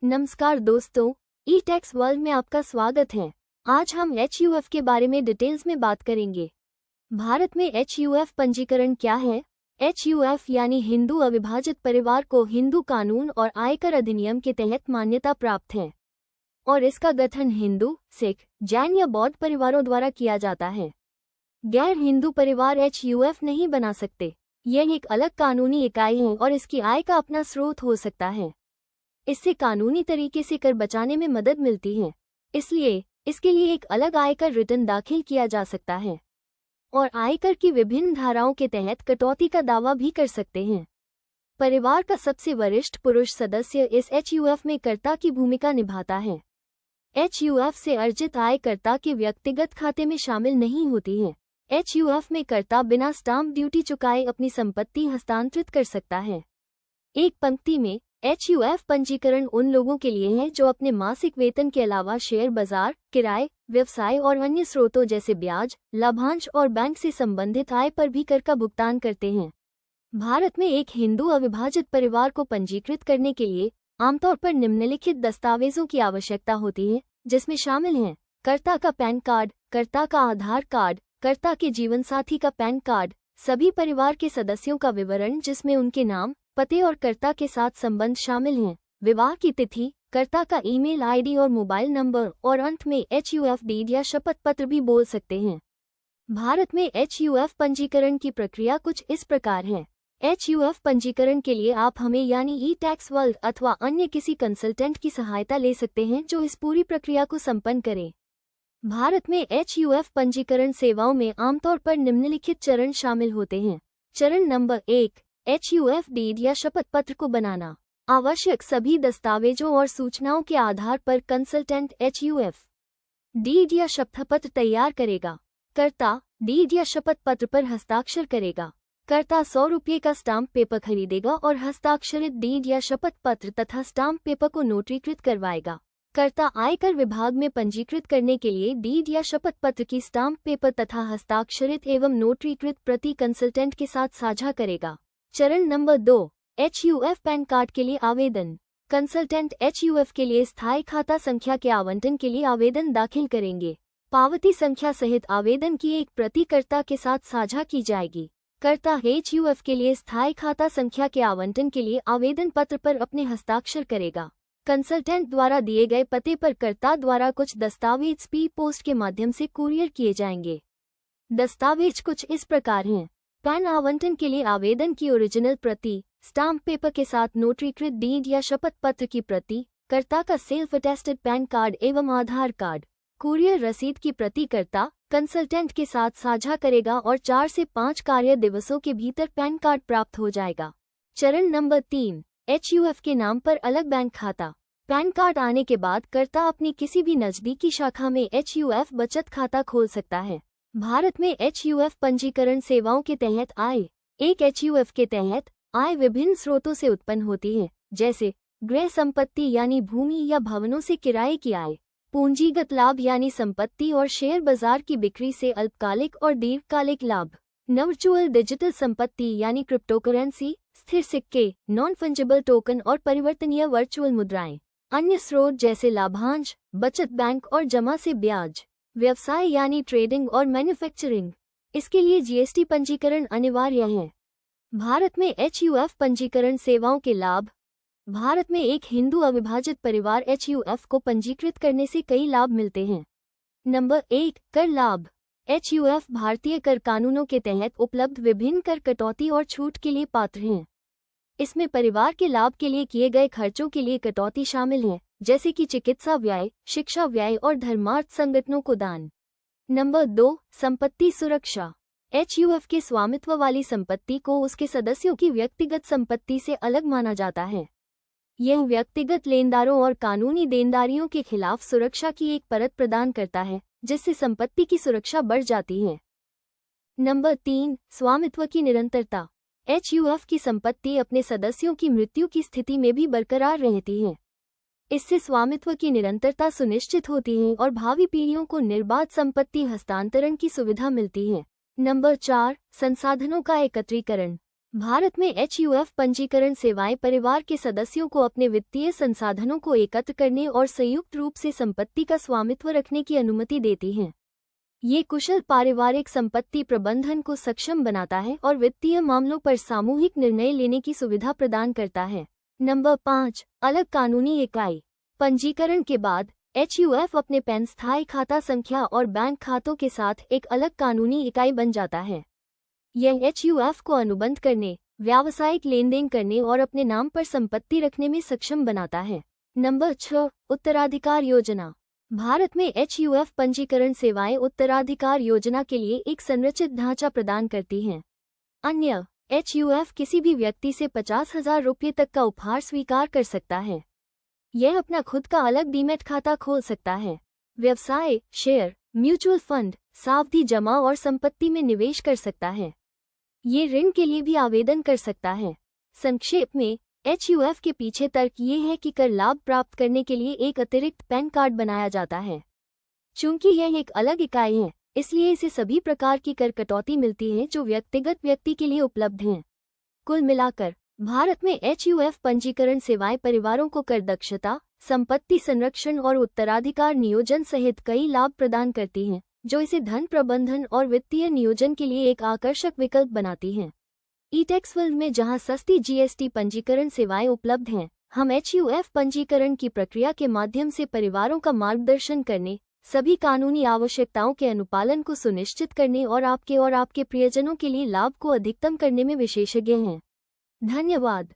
नमस्कार दोस्तों, ई tax world में आपका स्वागत है। आज हम HUF के बारे में डिटेल्स में बात करेंगे। भारत में HUF पंजीकरण क्या है? HUF यानी हिंदू अविभाजित परिवार को हिंदू कानून और आयकर अधिनियम के तहत मान्यता प्राप्त है और इसका गठन हिंदू, सिख, जैन या बौद्ध परिवारों द्वारा किया जाता है। गैर हिंदू परिवार HUF नहीं बना सकते। यह एक अलग कानूनी इकाई है और इसकी आय का अपना स्रोत हो सकता है। इससे कानूनी तरीके से कर बचाने में मदद मिलती है, इसलिए इसके लिए एक अलग आयकर रिटर्न दाखिल किया जा सकता है और आयकर की विभिन्न धाराओं के तहत कटौती का दावा भी कर सकते हैं। परिवार का सबसे वरिष्ठ पुरुष सदस्य इस HUF में कर्ता की भूमिका निभाता है। HUF से अर्जित आय कर्ता के व्यक्तिगत खाते में शामिल नहीं होती है। HUF में कर्ता बिना स्टाम्प ड्यूटी चुकाए अपनी संपत्ति हस्तांतरित कर सकता है। एक पंक्ति में HUF पंजीकरण उन लोगों के लिए है जो अपने मासिक वेतन के अलावा शेयर बाजार, किराए, व्यवसाय और अन्य स्रोतों जैसे ब्याज, लाभांश और बैंक से संबंधित आय पर भी कर का भुगतान करते हैं। भारत में एक हिंदू अविभाजित परिवार को पंजीकृत करने के लिए आमतौर पर निम्नलिखित दस्तावेजों की आवश्यकता होती है, जिसमें शामिल हैं कर्ता का पैन कार्ड, कर्ता का आधार कार्ड, कर्ता के जीवनसाथी का पैन कार्ड, सभी परिवार के सदस्यों का विवरण जिसमें उनके नाम, पते और कर्ता के साथ संबंध शामिल हैं, विवाह की तिथि, कर्ता का ईमेल आईडी और मोबाइल नंबर और अंत में HUF डीड या शपथ पत्र भी बोल सकते हैं। भारत में HUF पंजीकरण की प्रक्रिया कुछ इस प्रकार है। HUF पंजीकरण के लिए आप हमें यानी ई टैक्स वर्ल्ड अथवा अन्य किसी कंसल्टेंट की सहायता ले सकते हैं जो इस पूरी प्रक्रिया को संपन्न करे। भारत में HUF पंजीकरण सेवाओं में आमतौर पर निम्नलिखित चरण शामिल होते हैं। चरण नंबर 1, HUF डीड या शपथ पत्र को बनाना। आवश्यक सभी दस्तावेजों और सूचनाओं के आधार पर कंसल्टेंट HUF डीड या शपथ पत्र तैयार करेगा। कर्ता डीड या शपथ पत्र पर हस्ताक्षर करेगा। कर्ता 100 रुपये का स्टाम्प पेपर खरीदेगा और हस्ताक्षरित डीड या शपथ पत्र तथा स्टाम्प पेपर को नोटरीकृत करवाएगा। कर्ता आयकर विभाग में पंजीकृत करने के लिए डीड या शपथ पत्र की स्टाम्प पेपर तथा हस्ताक्षरित एवं नोटरीकृत प्रति कंसल्टेंट के साथ साझा करेगा। चरण नंबर 2, HUF पैन कार्ड के लिए आवेदन। कंसल्टेंट HUF के लिए स्थायी खाता संख्या के आवंटन के लिए आवेदन दाखिल करेंगे। पावती संख्या सहित आवेदन की एक प्रति कर्ता के साथ साझा की जाएगी। कर्ता HUF के लिए स्थायी खाता संख्या के आवंटन के लिए आवेदन पत्र पर अपने हस्ताक्षर करेगा। कंसल्टेंट द्वारा दिए गए पते पर कर्ता द्वारा कुछ दस्तावेज स्पीड पोस्ट के माध्यम से कुरियर किए जाएंगे। दस्तावेज कुछ इस प्रकार हैं। पैन आवंटन के लिए आवेदन की ओरिजिनल प्रति, स्टाम्प पेपर के साथ नोटरीकृत डीड या शपथ पत्र की प्रति, कर्ता का सेल्फ अटेस्टेड पैन कार्ड एवं आधार कार्ड, कुरियर रसीद की प्रति कर्ता कंसल्टेंट के साथ साझा करेगा और 4 से 5 कार्य दिवसों के भीतर पैन कार्ड प्राप्त हो जाएगा। चरण नंबर 3, HUF के नाम पर अलग बैंक खाता। पैन कार्ड आने के बाद कर्ता अपनी किसी भी नजदीकी शाखा में HUF बचत खाता खोल सकता है। भारत में HUF पंजीकरण सेवाओं के तहत आय। एक HUF के तहत आय विभिन्न स्रोतों से उत्पन्न होती है, जैसे गृह संपत्ति यानी भूमि या भवनों से किराए की आय, पूंजीगत लाभ यानी संपत्ति और शेयर बाजार की बिक्री से अल्पकालिक और दीर्घकालिक लाभ, वर्चुअल डिजिटल संपत्ति यानी क्रिप्टोकरेंसी, स्थिर सिक्के, नॉन फंजिबल टोकन और परिवर्तनीय वर्चुअल मुद्राएं, अन्य स्रोत जैसे लाभांश, बचत बैंक और जमा से ब्याज, व्यवसाय यानी ट्रेडिंग और मैन्युफैक्चरिंग। इसके लिए GST पंजीकरण अनिवार्य है। भारत में HUF पंजीकरण सेवाओं के लाभ। भारत में एक हिंदू अविभाजित परिवार HUF को पंजीकृत करने से कई लाभ मिलते हैं। नंबर 1, कर लाभ। HUF भारतीय कर कानूनों के तहत उपलब्ध विभिन्न कर कटौती और छूट के लिए पात्र हैं। इसमें परिवार के लाभ के लिए किए गए खर्चों के लिए कटौती शामिल है, जैसे कि चिकित्सा व्यय, शिक्षा व्यय और धर्मार्थ संगठनों को दान। नंबर 2, संपत्ति सुरक्षा। HUF के स्वामित्व वाली संपत्ति को उसके सदस्यों की व्यक्तिगत संपत्ति से अलग माना जाता है। यह व्यक्तिगत लेनदारों और कानूनी देनदारियों के खिलाफ सुरक्षा की एक परत प्रदान करता है, जिससे संपत्ति की सुरक्षा बढ़ जाती है। नंबर 3, स्वामित्व की निरंतरता। HUF की संपत्ति अपने सदस्यों की मृत्यु की स्थिति में भी बरकरार रहती है। इससे स्वामित्व की निरंतरता सुनिश्चित होती है और भावी पीढ़ियों को निर्बाध संपत्ति हस्तांतरण की सुविधा मिलती है। नंबर 4, संसाधनों का एकत्रीकरण। भारत में HUF पंजीकरण सेवाएं परिवार के सदस्यों को अपने वित्तीय संसाधनों को एकत्र करने और संयुक्त रूप से संपत्ति का स्वामित्व रखने की अनुमति देती हैं। ये कुशल पारिवारिक संपत्ति प्रबंधन को सक्षम बनाता है और वित्तीय मामलों पर सामूहिक निर्णय लेने की सुविधा प्रदान करता है। नंबर 5, अलग कानूनी इकाई। पंजीकरण के बाद HUF अपने पैन स्थायी खाता संख्या और बैंक खातों के साथ एक अलग कानूनी इकाई बन जाता है। यह HUF को अनुबंध करने, व्यावसायिक लेन देन करने और अपने नाम पर संपत्ति रखने में सक्षम बनाता है। नंबर 6, उत्तराधिकार योजना। भारत में HUF पंजीकरण सेवाएं उत्तराधिकार योजना के लिए एक संरचित ढांचा प्रदान करती हैं। अन्य HUF किसी भी व्यक्ति से 50,000 रुपये तक का उपहार स्वीकार कर सकता है। यह अपना खुद का अलग डीमैट खाता खोल सकता है। व्यवसाय, शेयर, म्यूचुअल फंड, सावधि जमा और संपत्ति में निवेश कर सकता है। ये ऋण के लिए भी आवेदन कर सकता है। संक्षेप में, HUF के पीछे तर्क ये है कि कर लाभ प्राप्त करने के लिए एक अतिरिक्त पैन कार्ड बनाया जाता है। चूंकि यह एक अलग इकाई है, इसलिए इसे सभी प्रकार की कर कटौती मिलती है जो व्यक्तिगत व्यक्ति के लिए उपलब्ध हैं। कुल मिलाकर भारत में HUF पंजीकरण सेवाएं परिवारों को कर दक्षता, संपत्ति संरक्षण और उत्तराधिकार नियोजन सहित कई लाभ प्रदान करती हैं, जो इसे धन प्रबंधन और वित्तीय नियोजन के लिए एक आकर्षक विकल्प बनाती हैं। ई-टैक्स वर्ल्ड में जहां सस्ती GST पंजीकरण सेवाएं उपलब्ध हैं, हम HUF पंजीकरण की प्रक्रिया के माध्यम से परिवारों का मार्गदर्शन करने, सभी कानूनी आवश्यकताओं के अनुपालन को सुनिश्चित करने और आपके प्रियजनों के लिए लाभ को अधिकतम करने में विशेषज्ञ हैं। धन्यवाद।